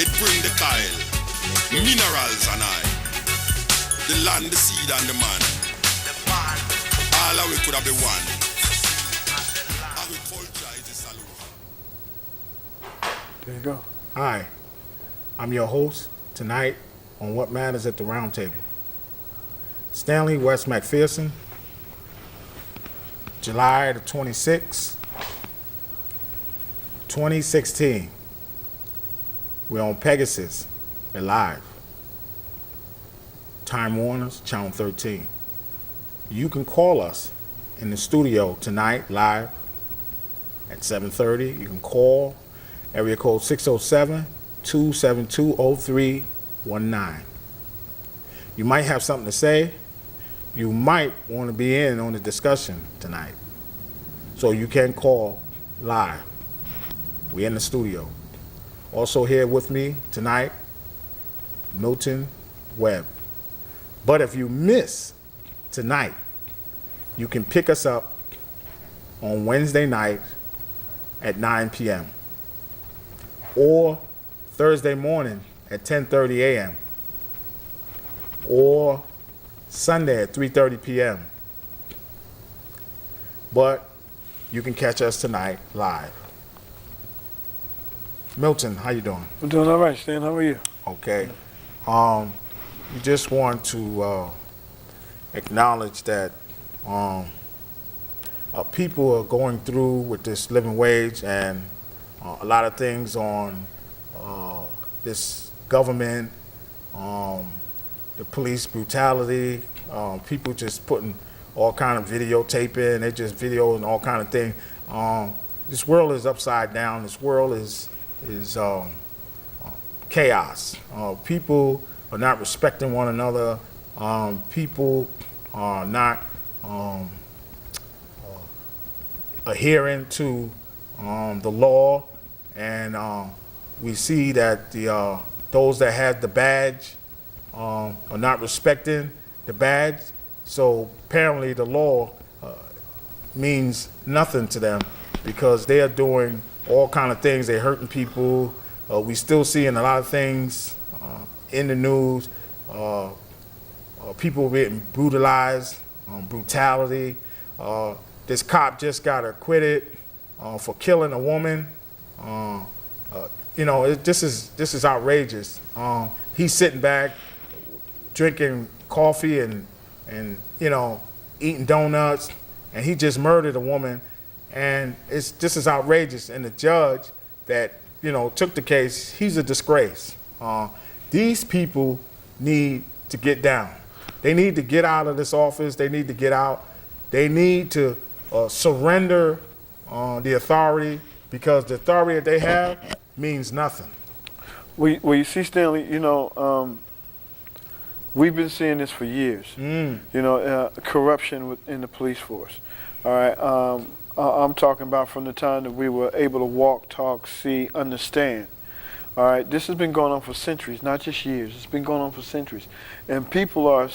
it bring the Kyle. Minerals and I. The land, the seed and the man. All of we could have been one. Agriculture is the solution. There you go. Hi, I'm your host tonight on What Matters at the Roundtable. Stanley West McPherson, July the 26th, 2016. We're on Pegasus. We're live. Time Warner's Channel 13. You can call us in the studio tonight live at 7:30. You can call area code 607-272-0319. You might have something to say. You might want to be in on the discussion tonight. So you can call live. We're in the studio. Also here with me tonight, Milton Webb. But if you miss tonight, you can pick us up on Wednesday night at 9 p.m. or Thursday morning at 10:30 a.m. or Sunday at 3:30 p.m. But you can catch us tonight live. Milton, how you doing? I'm doing all right, Stan. How are you? Okay. We just want to acknowledge that people are going through with this living wage and a lot of things on this government, the police brutality, people just putting all kind of videotaping, they just videoing all kind of things. This world is upside down. This world is chaos. People are not respecting one another. People are not adhering to the law, and we see that those that have the badge are not respecting the badge. So apparently the law means nothing to them because they are doing all kind of things. They're hurting people. We still seeing a lot of things in the news. People being brutalized, brutality. This cop just got acquitted for killing a woman. This is outrageous. He's sitting back, drinking coffee and eating donuts, and he just murdered a woman. And this is outrageous. And the judge that took the case, he's a disgrace. These people need to get down. They need to get out of this office. They need to get out. They need to surrender the authority, because the authority that they have means nothing. Well, you see, Stanley, we've been seeing this for years. Corruption in the police force. All right. I'm talking about from the time that we were able to walk, talk, see, understand. All right, this has been going on for centuries, not just years. It's been going on for centuries. And people are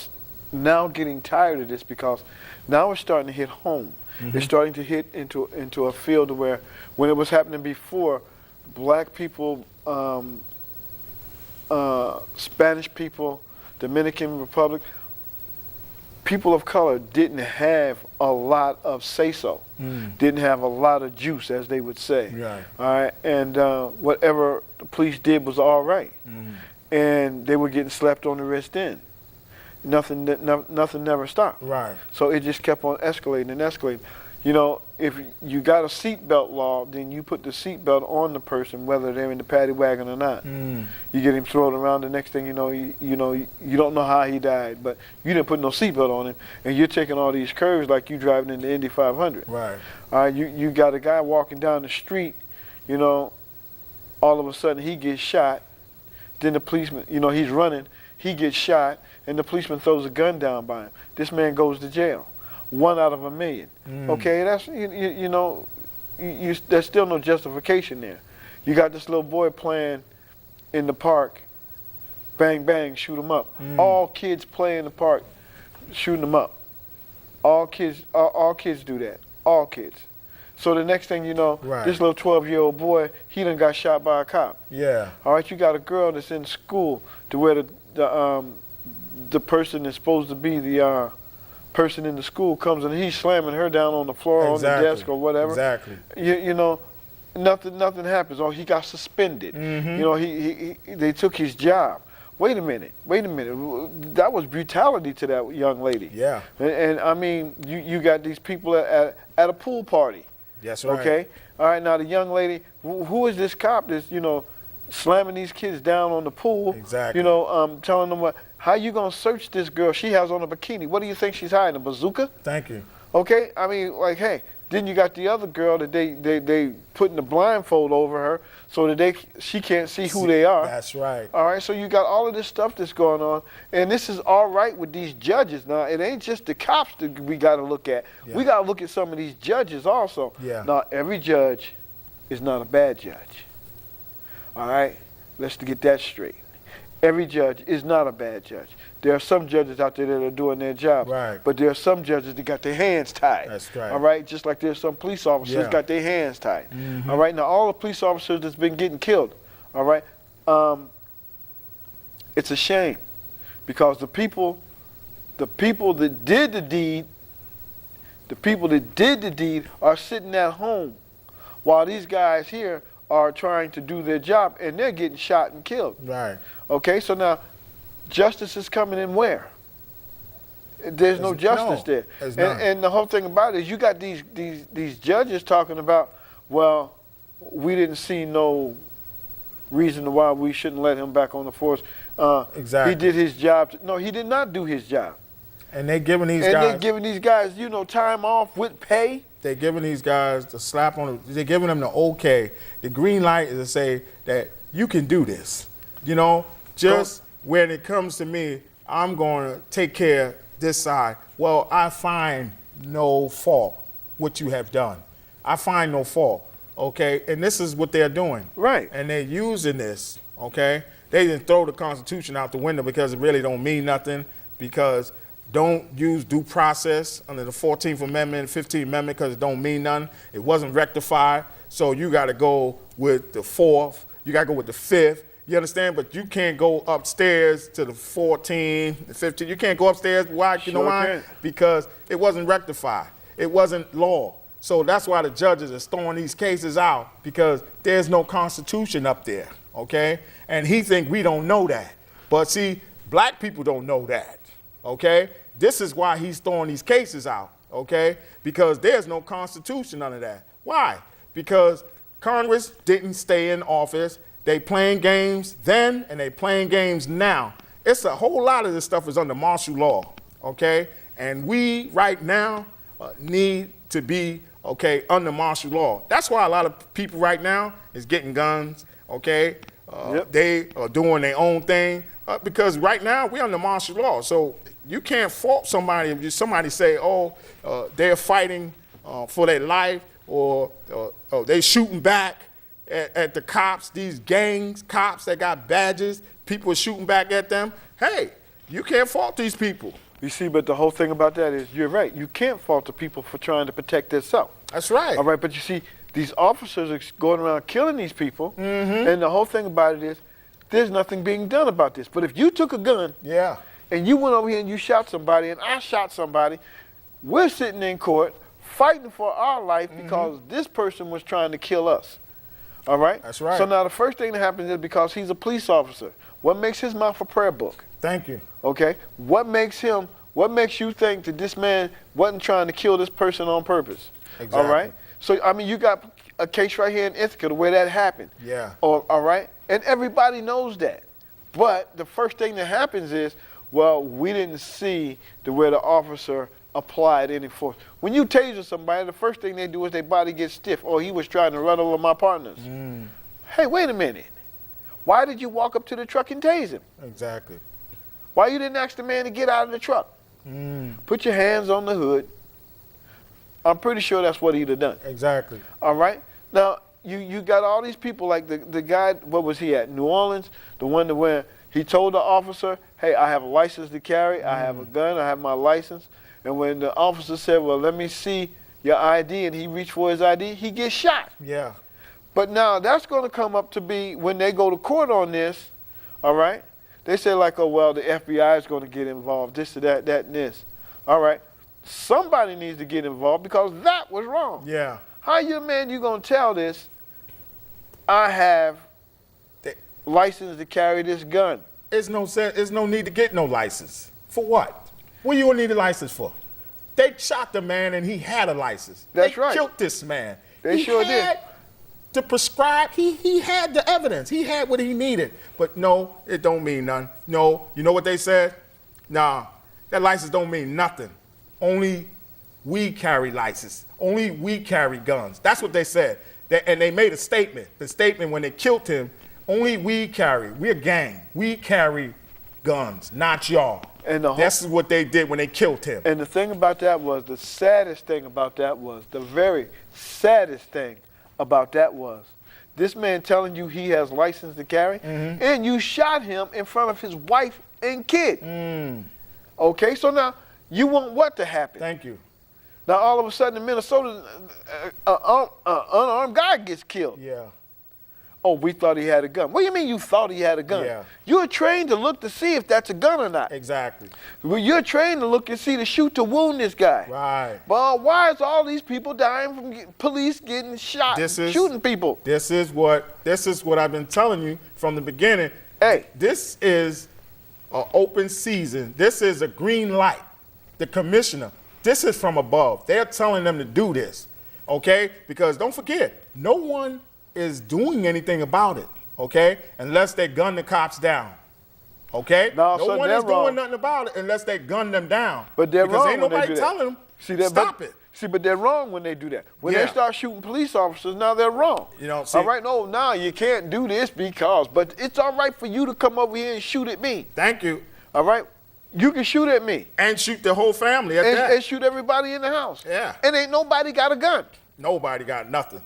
now getting tired of this because now it's starting to hit home. Mm-hmm. It's starting to hit into a field where when it was happening before, black people, Spanish people, Dominican Republic, people of color didn't have a lot of say-so, didn't have a lot of juice, as they would say. Right. All right, and whatever the police did was all right, and they were getting slapped on the wrist then. Nothing never stopped. Right. So it just kept on escalating and escalating. If you got a seatbelt law, then you put the seatbelt on the person, whether they're in the paddy wagon or not. You get him thrown around. The next thing you know, you don't know how he died, but you didn't put no seatbelt on him, and you're taking all these curves like you driving in the Indy 500. Right. You got a guy walking down the street, all of a sudden he gets shot. Then the policeman, he's running, he gets shot, and the policeman throws a gun down by him. This man goes to jail. 1 out of a million. Okay, that's there's still no justification there. You got this little boy playing in the park, bang bang, shoot him up. All kids play in the park, shooting them up. All kids do that. All kids. So the next thing you know, Right. this little 12-year-old boy, he done got shot by a cop. Yeah. All right, you got a girl that's in school to where the person that's supposed to be the person in the school comes and he's slamming her down on the floor or on the desk or whatever. Exactly. You know, nothing happens. Oh, he got suspended. Mhm. You know, they took his job. Wait a minute. That was brutality to that young lady. Yeah. And I mean, you got these people at a pool party. That's right. Okay. All right. Now the young lady, who is this cop that's slamming these kids down on the pool? Exactly. Telling them how you gonna search this girl? She has on a bikini. What do you think she's hiding? A bazooka? Thank you. Okay. I mean, like, hey. Then you got the other girl that they putting the blindfold over her so that she can't see who they are. That's right. All right, so you got all of this stuff that's going on, and this is all right with these judges. Now, it ain't just the cops that we got to look at. Yeah. We got to look at some of these judges also. Yeah. Now, every judge is not a bad judge. All right, let's get that straight. Every judge is not a bad judge. There are some judges out there that are doing their job. Right. But there are some judges that got their hands tied. That's right. All right, just like there's some police officers got their hands tied. Mhm. All right, now all the police officers that's been getting killed, all right, it's a shame because the people that did the deed are sitting at home while these guys here are trying to do their job and they're getting shot and killed. Right. Okay, so now justice is coming in where? There's no justice there. And the whole thing about it is you got these judges talking about, well, we didn't see no reason why we shouldn't let him back on the force. Exactly. He did his job. No, he did not do his job. And they're giving these And guys. they're giving these guys, time off with pay. They're giving these guys the slap on. They're giving them the okay. The green light is to say that you can do this. Just when it comes to me, I'm going to take care of this side. Well, I find no fault what you have done. I find no fault. Okay, and this is what they're doing. Right. And they're using this. Okay, they didn't throw the Constitution out the window because it really don't mean nothing. Because don't use due process under the 14th Amendment, 15th Amendment, because it don't mean nothing. It wasn't rectified. So you got to go with the 4th. You got to go with the 5th. You understand? But you can't go upstairs to the 14, the 15. You can't go upstairs. Why? You know why? Can't. Because it wasn't rectified. It wasn't law. So that's why the judges are throwing these cases out, because there's no Constitution up there, okay? And he think we don't know that. But see, black people don't know that, okay? This is why he's throwing these cases out, okay? Because there's no Constitution under that. Why? Because Congress didn't stay in office. They playing games then and they playing games now. It's a whole lot of this stuff is under martial law, okay? And we right now need to be, okay, under martial law. That's why a lot of people right now is getting guns, okay? They are doing their own thing because right now we're under martial law. So you can't fault somebody if somebody say, they're fighting for their life or they shooting back at the cops, these gangs, cops that got badges, people are shooting back at them. Hey, you can't fault these people. You see, but the whole thing about that is you're right. You can't fault the people for trying to protect themselves. That's right. All right, but you see, these officers are going around killing these people, and the whole thing about it is there's nothing being done about this. But if you took a gun and you went over here and you shot somebody and I shot somebody, we're sitting in court fighting for our life because this person was trying to kill us. All right? That's right. So now the first thing that happens is because he's a police officer, what makes his mouth a prayer book? Thank you. Okay? What makes you think that this man wasn't trying to kill this person on purpose? Exactly. All right? So, I mean, you got a case right here in Ithaca where that happened. Yeah. All right? And everybody knows that. But the first thing that happens is, well, we didn't see where the officer applied any force. When you taser somebody, the first thing they do is their body gets stiff. Oh, he was trying to run over my partners. Hey, wait a minute. Why did you walk up to the truck and tase him? Exactly. Why you didn't ask the man to get out of the truck? Put your hands on the hood. I'm pretty sure that's what he'd have done. Exactly. All right? Now, you got all these people like the guy, what was he at? New Orleans? The one that where he told the officer, hey, I have a license to carry. I have a gun. I have my license. And when the officer said, well, let me see your ID and he reached for his ID, he gets shot. Yeah. But now that's going to come up to be when they go to court on this, all right? They say like, oh, well, the FBI is going to get involved, this or that, that and this. All right. Somebody needs to get involved because that was wrong. Yeah. How you going to tell this, I have license to carry this gun? There's no need to get no license. For what? What you gonna need a license for? They shot the man and he had a license. That's they right. Killed this man. They sure did. To prescribe, he had the evidence. He had what he needed. But no, it don't mean nothing. No, you know what they said? Nah, that license don't mean nothing. Only we carry license. Only we carry guns. That's what they said. And they made a statement. The statement when they killed him, only we carry. We're a gang. We carry guns, not y'all. And that's what they did when they killed him. And the thing about that was, the saddest thing about that was, the very saddest thing about that was, this man telling you he has license to carry, and you shot him in front of his wife and kid. Okay, so now you want what to happen? Thank you. Now all of a sudden in Minnesota, an unarmed guy gets killed. Yeah. Oh, we thought he had a gun. What do you mean you thought he had a gun? Yeah. You're trained to look to see if that's a gun or not. Exactly. Well, you're trained to look and see to shoot to wound this guy. Right. But why is all these people dying from police getting shot, shooting people? This is what I've been telling you from the beginning. Hey. This is an open season. This is a green light. The commissioner, this is from above. They're telling them to do this, okay? Because don't forget, no one is doing anything about it, okay? Unless they gun the cops down, okay? No one is doing nothing about it unless they gun them down. But they're because wrong ain't when they nobody do telling them, stop it. See, but they're wrong when they do that. When Yeah. they start shooting police officers, now they're wrong. You know, see, all right, no, now you can't do this because, but it's all right for you to come over here and shoot at me. Thank you. All right? You can shoot at me. And shoot the whole family at that. And shoot everybody in the house. Yeah. And ain't nobody got a gun. Nobody got nothing.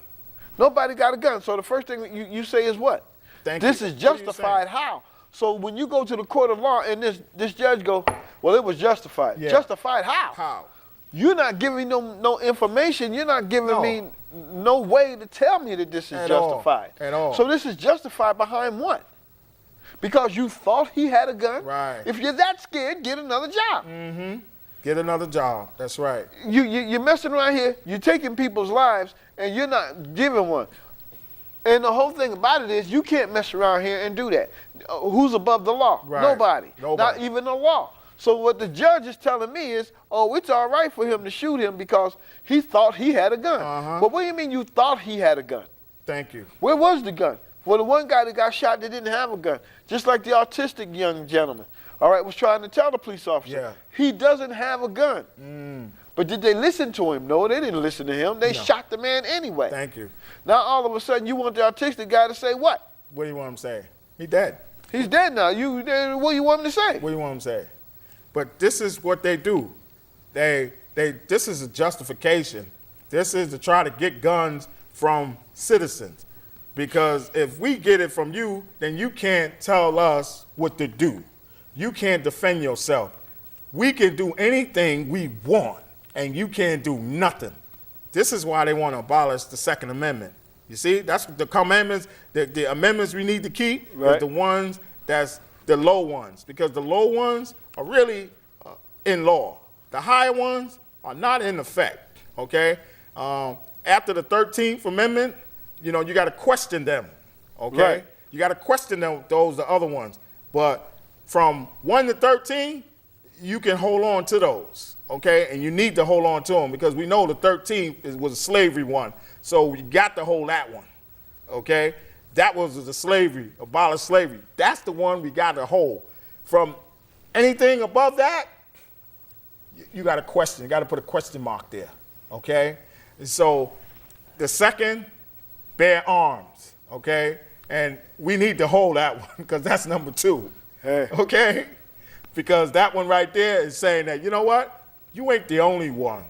Nobody got a gun. So the first thing you say is what? Thank this you. is justified how? So when you go to the court of law and this judge go, well, it was justified. Yeah. Justified how? How? You're not giving me no information. You're not giving me no way to tell me that this is justified. At all. So this is justified behind what? Because you thought he had a gun? Right. If you're that scared, get another job. Get another job. That's right. You're messing around here, you're taking people's lives, and you're not giving one. And the whole thing about it is you can't mess around here and do that. Who's above the law? Right. Nobody. Nobody. Not even the law. So what the judge is telling me is, oh, it's all right for him to shoot him because he thought he had a gun. But what do you mean you thought he had a gun? Thank you. Where was the gun? Well, the one guy that got shot that didn't have a gun, just like the autistic young gentleman, all right, was trying to tell the police officer, he doesn't have a gun. But did they listen to him? No, they didn't listen to him. They shot the man anyway. Thank you. Now, all of a sudden, you want the autistic guy to say what? What do you want him to say? He dead. He's dead now. What do you want him to say? What do you want him to say? But this is what they do. This is a justification. This is to try to get guns from citizens. Because if we get it from you, then you can't tell us what to do. You can't defend yourself. We can do anything we want, and you can't do nothing. This is why they want to abolish the Second Amendment. You see, that's the commandments, the amendments we need to keep is the ones that's the low ones, because the low ones are really in law. The higher ones are not in effect, okay? After the 13th Amendment, you know, you got to question them, okay? Right. You got to question them, the other ones. But from 1 to 13, you can hold on to those, okay? And you need to hold on to them because we know the 13th was a slavery one. So you got to hold that one, okay? That was the slavery, abolish slavery. That's the one we got to hold. From anything above that, you got to question. You got to put a question mark there, okay? And so the second, bear arms, okay? And we need to hold that one because that's number 2, okay? Because that one right there is saying that, you know what? You ain't the only one,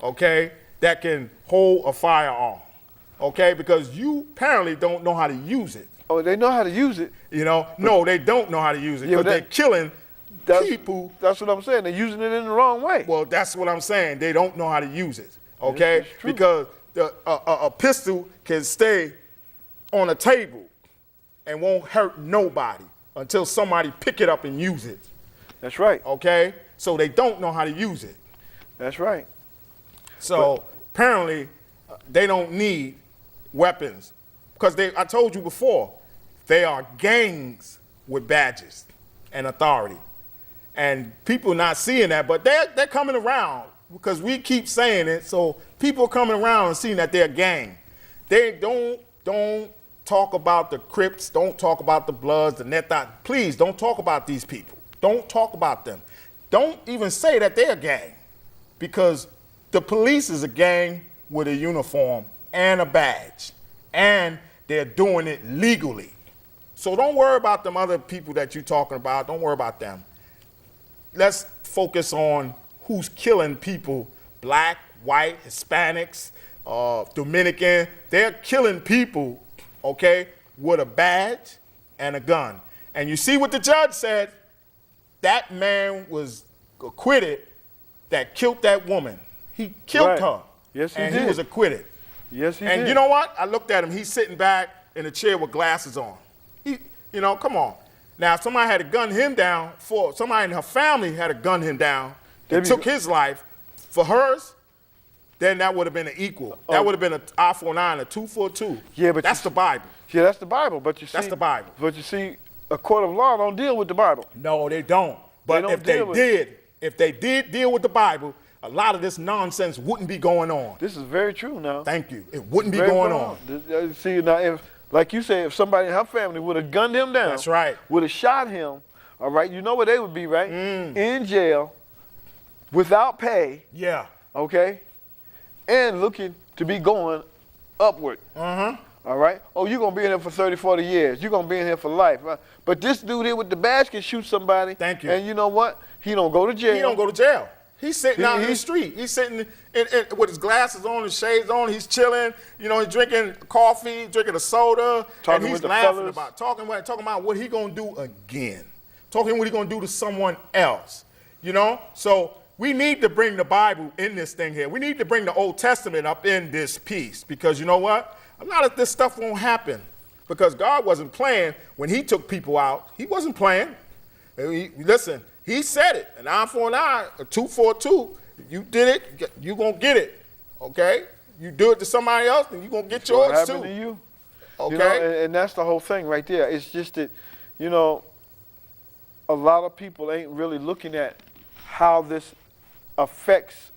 okay, that can hold a firearm, okay? Because you apparently don't know how to use it. Oh, they know how to use it. You know? No, they don't know how to use it because they're killing people. That's what I'm saying. They're using it in the wrong way. Well, that's what I'm saying. They don't know how to use it, okay? Yes, it's true. Because a pistol can stay on a table and won't hurt nobody until somebody pick it up and use it, That's right. okay? So they don't know how to use it. That's right. So apparently they don't need weapons because I told you before, they are gangs with badges and authority. And people not seeing that, but they're coming around because we keep saying it. So people are coming around and seeing that they're a gang. They don't talk about the Crips, don't talk about the Bloods, the Nethot. Please don't talk about these people. Don't talk about them. Don't even say that they're a gang because the police is a gang with a uniform and a badge, and they're doing it legally. So don't worry about them other people that you're talking about. Don't worry about them. Let's focus on who's killing people, black, white, Hispanics, Dominican. They're killing people, okay, with a badge and a gun. And you see what the judge said? That man was acquitted that killed that woman. He killed her. Yes, he and did. He was acquitted. Yes, he And did. you know what? I looked at him. He's sitting back in a chair with glasses on. Come on. Now, if somebody had to gun him down, somebody in her family had to gun him down and took his life for hers, then that would have been an equal. That would have been an eye for an eye and a tooth for a tooth. Yeah, but that's the Bible. Yeah, that's the Bible. But you see, That's the Bible. But you see, a court of law don't deal with the Bible. No, they don't. But if they did deal with the Bible, a lot of this nonsense wouldn't be going on. This is very true now. Thank you. It wouldn't be going on. See, now, if, like you say, if somebody in her family would have gunned him down, That's right. would have shot him, all right, you know where they would be, right? In jail, without pay, Yeah. okay, and looking to be going upward. All right? Oh, you're going to be in here for 30, 40 years. You're going to be in here for life. Right? But this dude here with the badge can shoot somebody. Thank you. And you know what? He don't go to jail. He don't go to jail. He's sitting out in the street. He's sitting with his glasses on, his shades on. He's chilling. He's drinking coffee, drinking a soda, Talking and he's with the laughing fellas. talking about what he gonna do again. Talking what he gonna do to someone else. So we need to bring the Bible in this thing here. We need to bring the Old Testament up in this piece because you know what? A lot of this stuff won't happen because God wasn't playing when He took people out. He wasn't playing. Listen. He said it, an eye for an eye, a tooth for a tooth. You did it, you're going to get it, okay? You do it to somebody else, and you're going to get yours too. What happened to you? Okay? And that's the whole thing right there. It's just that, a lot of people ain't really looking at how this affects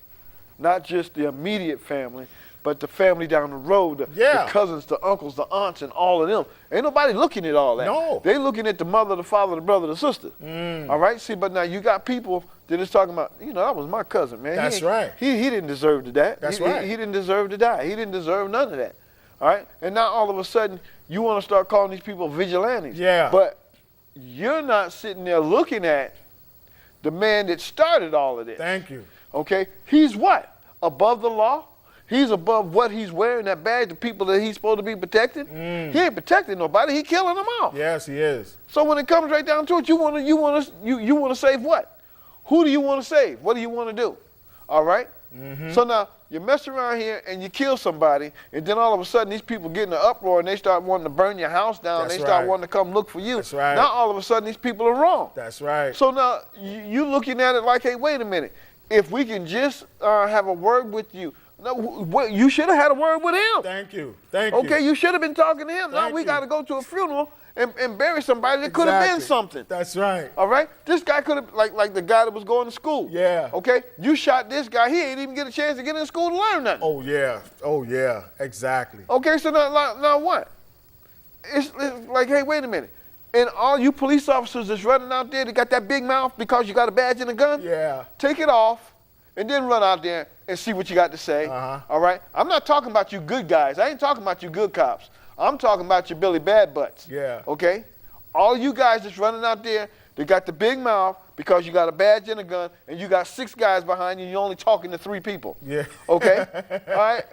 not just the immediate family, but the family down the road, the cousins, the uncles, the aunts, and all of them. Ain't nobody looking at all that. No. They looking at the mother, the father, the brother, the sister. All right? See, but now you got people that is talking about, that was my cousin, man. That's right. He didn't deserve to die. That's right. He didn't deserve to die. He didn't deserve none of that. All right? And now all of a sudden, you want to start calling these people vigilantes. Yeah. But you're not sitting there looking at the man that started all of this. Thank you. Okay? He's what? Above the law? He's above what he's wearing, that badge, the people that he's supposed to be protecting. He ain't protecting nobody. He killing them all. Yes, he is. So when it comes right down to it, you want to save what? Who do you want to save? What do you want to do? All right? So now you mess around here and you kill somebody, and then all of a sudden these people get in an uproar and they start wanting to burn your house down. That's They start right. wanting to come look for you. That's right. Now all of a sudden these people are wrong. That's right. So now you looking at it like, hey, wait a minute. If we can just have a word with you. No, you should have had a word with him. Thank you. Thank you. Okay, you should have been talking to him. Now we got to go to a funeral and bury somebody that could have been something. That's right. All right? This guy could have, like the guy that was going to school. Yeah. Okay? You shot this guy. He ain't even get a chance to get in school to learn nothing. Oh, yeah. Oh, yeah. Exactly. Okay, so now what? It's like, hey, wait a minute. And all you police officers that's running out there that got that big mouth because you got a badge and a gun, take it off and then run out there and see what you got to say. All right? I'm not talking about you good guys. I ain't talking about you good cops. I'm talking about your Billy Bad Butts. Yeah. Okay? All you guys that's running out there, they got the big mouth because you got a badge and a gun and you got 6 guys behind you and you're only talking to 3 people. Yeah. Okay? All right?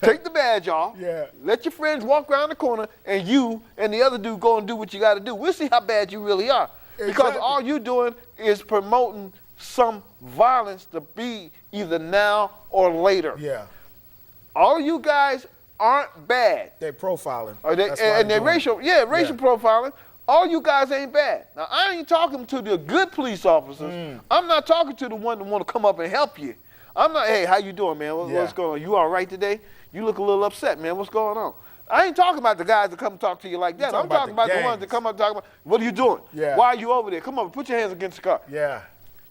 Take the badge off. Yeah. Let your friends walk around the corner and you and the other dude go and do what you got to do. We'll see how bad you really are. Because Exactly. all you doing is promoting some violence to be either now or later. Yeah. All of you guys aren't bad. They're profiling. They're racial profiling. All you guys ain't bad. Now, I ain't talking to the good police officers. I'm not talking to the one that want to come up and help you. I'm not, hey, how you doing, man? What's going on? You all right today? You look a little upset, man. What's going on? I ain't talking about the guys that come talk to you like that. I'm talking about the ones that come up and talk about, what are you doing? Yeah. Why are you over there? Come on, put your hands against the car. Yeah.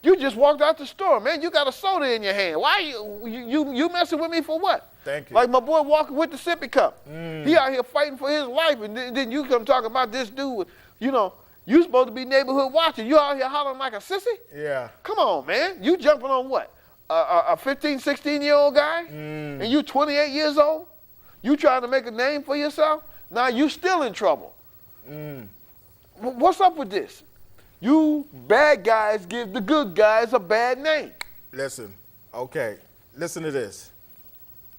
You just walked out the store, man. You got a soda in your hand. Why you messing with me for what? Thank you. Like my boy walking with the sippy cup. He out here fighting for his life, and then you come talking about this dude. You know, you supposed to be neighborhood watching. You out here hollering like a sissy? Yeah. Come on, man. You jumping on what? A 15, 16-year-old guy? And you 28 years old? You trying to make a name for yourself? Now you still in trouble. What's up with this? You bad guys give the good guys a bad name. Listen, okay, listen to this.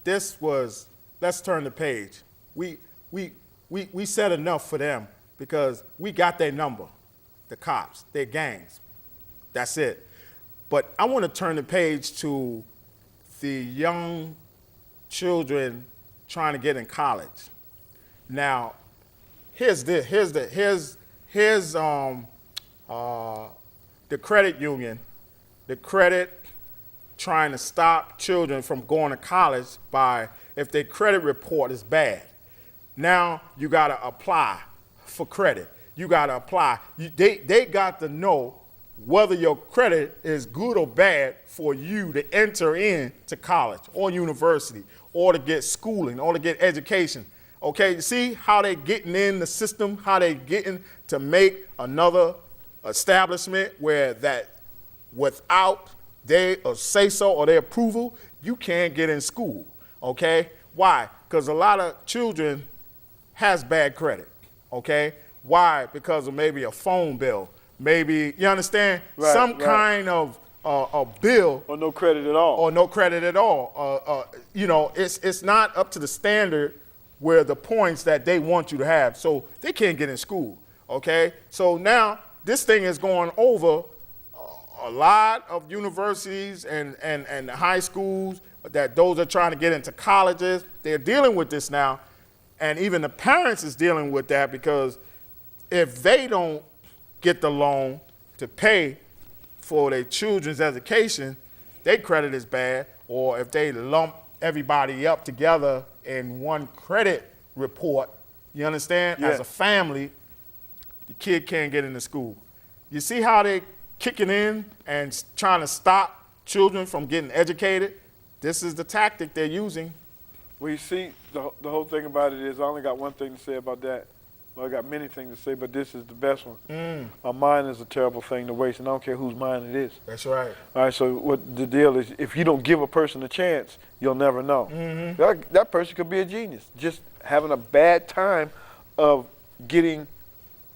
Let's turn the page. We said enough for them because we got their number, the cops, their gangs. That's it. But I want to turn the page to the young children trying to get in college. Now, here's the credit union, the credit trying to stop children from going to college by if their credit report is bad. Now you got to apply for credit. You got to apply. They got to know whether your credit is good or bad for you to enter into college or university or to get schooling or to get education. Okay, you see how they getting in the system, how they getting to make another establishment where that without their say-so or their approval, you can't get in school, okay? Why? Because a lot of children has bad credit, okay? Why? Because of maybe a phone bill, maybe, you understand? Some kind of a bill. Or no credit at all. Or no credit at all. You know, it's not up to the standard where the points that they want you to have. So they can't get in school, okay? So now this thing is going over a lot of universities and high schools that those are trying to get into colleges. They're dealing with this now. And even the parents is dealing with that because if they don't get the loan to pay for their children's education, their credit is bad. Or if they lump everybody up together in one credit report, you understand? Yeah. As a family, the kid can't get into school. You see how they kicking in and trying to stop children from getting educated? This is the tactic they're using. Well, you see, the whole thing about it is I only got one thing to say about that. Well, I got many things to say, but this is the best one. A mind is a terrible thing to waste, and I don't care whose mind it is. That's right. All right, so what the deal is, if you don't give a person a chance, you'll never know. That person could be a genius, just having a bad time of getting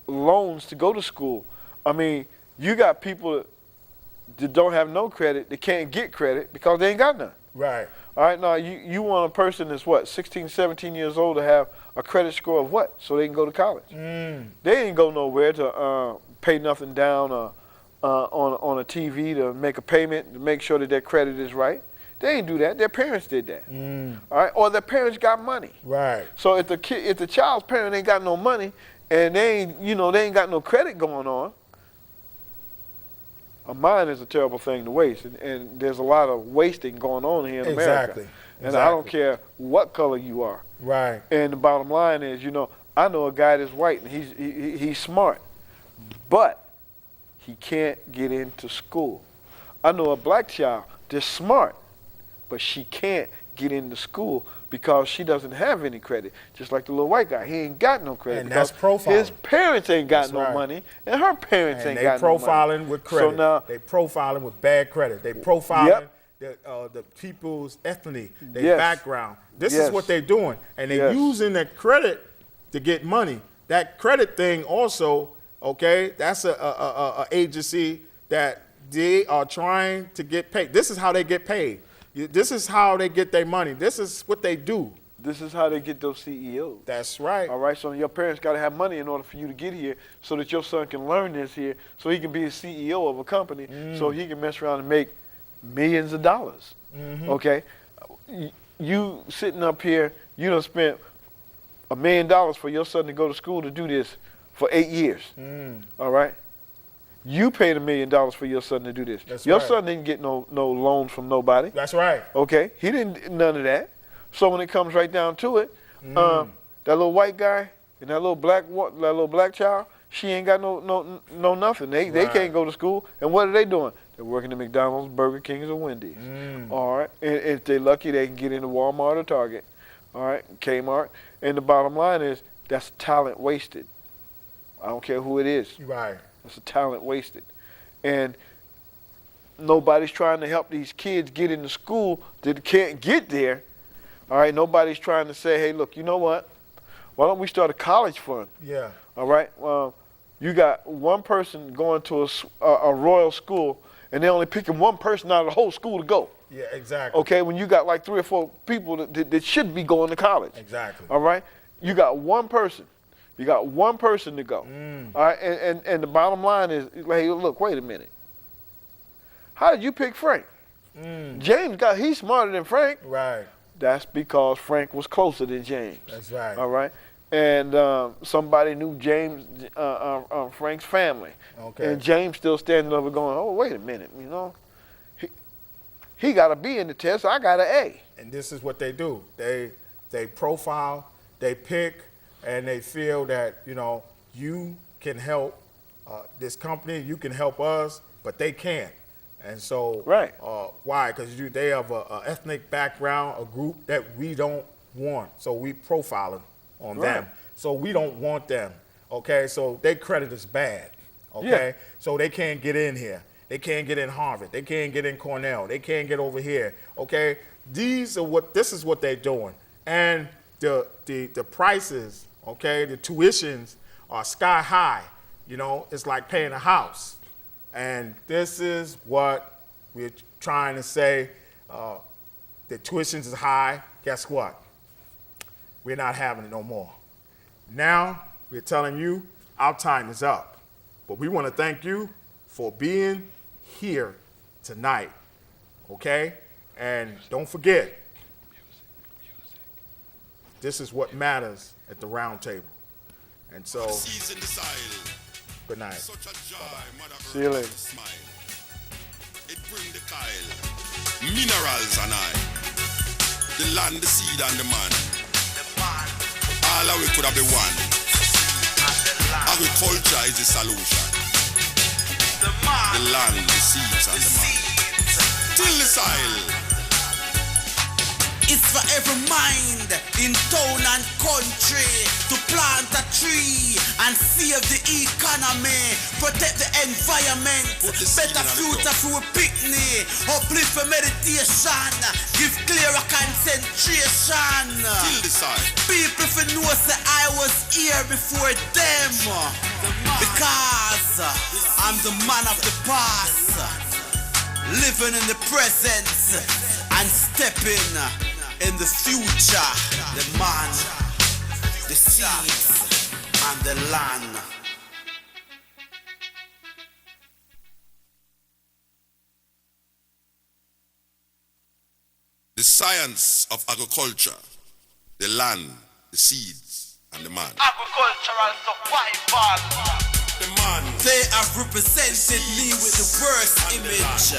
loans to go to school. I mean, you got people that don't have no credit, they can't get credit because they ain't got none. Right. All right, now you want a person that's what, 16, 17 years old to have a credit score of what? So they can go to college. They ain't go nowhere to pay nothing down on a TV to make a payment to make sure that their credit is right. They ain't do that. Their parents did that. All right, or their parents got money. Right. So if the child's parent ain't got no money and they ain't got no credit going on, a mind is a terrible thing to waste, and there's a lot of wasting going on here in America. And I don't care what color you are. Right. And the bottom line is, I know a guy that's white and he's smart, but he can't get into school. I know a black child that's smart, but she can't get into school because she doesn't have any credit. Just like the little white guy, he ain't got no credit. And that's profiling. His parents ain't got That's no right. money, and her parents ain't got no money. They profiling with credit. So now, they profiling with bad credit. They profiling the people's ethnicity, their background. This is what they're doing, and they're using that credit to get money. That credit thing also, okay, that's a agency that they are trying to get paid. This is how they get paid. This is how they get their money. This is what they do, This is how they get those CEOs. That's right. All right, so your parents got to have money in order for you to get here so that your son can learn this here so he can be a CEO of a company so he can mess around and make millions of dollars. Okay? You sitting up here, you done spent $1 million for your son to go to school to do this for 8 years. All right? You paid $1 million for your son to do this. That's your right. son didn't get no loans from nobody. That's right. Okay? He didn't none of that. So when it comes right down to it, that little white guy and that little black child, she ain't got no nothing. They can't go to school. And what are they doing? They're working at McDonald's, Burger King's, or Wendy's. All right. And if they're lucky, they can get into Walmart or Target. All right, Kmart. And the bottom line is that's talent wasted. I don't care who it is. Right. That's a talent wasted. And nobody's trying to help these kids get into school that can't get there. All right, nobody's trying to say, hey, look, you know what? Why don't we start a college fund? Yeah. All right. Well, you got one person going to a royal school, and they're only picking one person out of the whole school to go. Yeah, exactly. Okay, when you got like 3 or 4 people that should be going to college. Exactly. All right. You got one person. You got one person to go. All right. And the bottom line is, hey, look, wait a minute. How did you pick Frank? James he's smarter than Frank. Right. That's because Frank was closer than James. That's right. All right. And somebody knew Frank's family. Okay. And James still standing over going, oh, wait a minute, you know. He got a B in the test, I got an A. And this is what they do. They profile, they pick, and they feel that, you know, you can help this company, you can help us, but they can't. And so, right. Why? Because they have an ethnic background, a group that we don't want. So we profiling on them. So we don't want them. Okay. So they credit us bad. Okay. Yeah. So they can't get in here. They can't get in Harvard. They can't get in Cornell. They can't get over here. Okay. This is what they're doing. And the prices, okay, the tuitions are sky high. You know, it's like paying a house. And this is what we're trying to say. The tuitions is high. Guess what? We're not having it no more. Now, we're telling you our time is up. But we want to thank you for being here tonight. Okay? And don't forget, this is what matters at the round table. And so, good night. See you later. It bring the Kyle, minerals and the land, the seed and the man. All of we could have been one. Agriculture is the solution. The land, the seeds and the man. Till the soil. It's for every mind in town and country to plant a tree and save the economy, protect the environment, better future for a picnic, uplift for meditation, give clearer concentration. Till the side. People for know say I was here before them, because I'm the man of the past, living in the present and stepping in the future. The man, the seeds, and the land. The science of agriculture, the land, the seeds, and the man. Agricultural survival. The man. They have represented me with the worst image,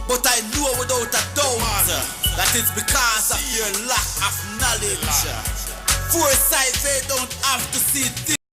but I know without a doubt that it's because of your lack of knowledge. Foresight, they don't have to see this.